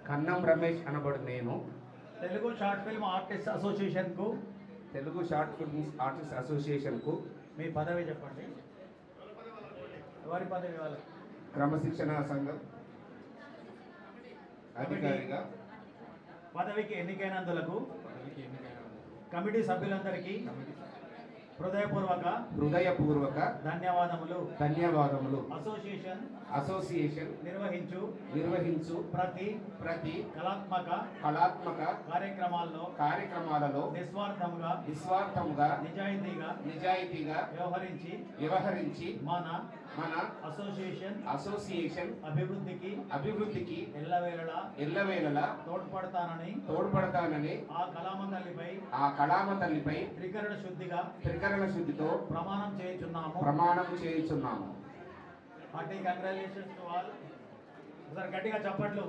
కన్నం రమేష్ అనబడు నేను Telugu short film artist అసోసియేషన్కు తెలుగు షార్ట్ ఫిల్మ్స్ ఆర్టిస్ట్ అసోసియేషన్కు మీ పదవి చెప్పండి. ఎవరి పదవి వాళ్ళ క్రమశిక్షణ సంఘం అధికారిగా పదవికి ఎన్నికైనందులకు కమిటీ సభ్యులందరికీ హృదయపూర్వక ధన్యవాదములు. అసోసియేషన్ నిర్వహించు ప్రతి కళాత్మక కార్యక్రమాలలో నిస్వార్థముగా నిజాయితీగా వ్యవహరించి మన అసోసియేషన్ అభివృద్ధికి ఎల్లవేళలా తోడ్పడతానని ఆ కళామ తల్లిపై త్రికరణ శుద్ధితో ప్రమాణం చేయుచున్నాము. Party congratulations to all. ఒకసారి గట్టిగా చప్పట్లు.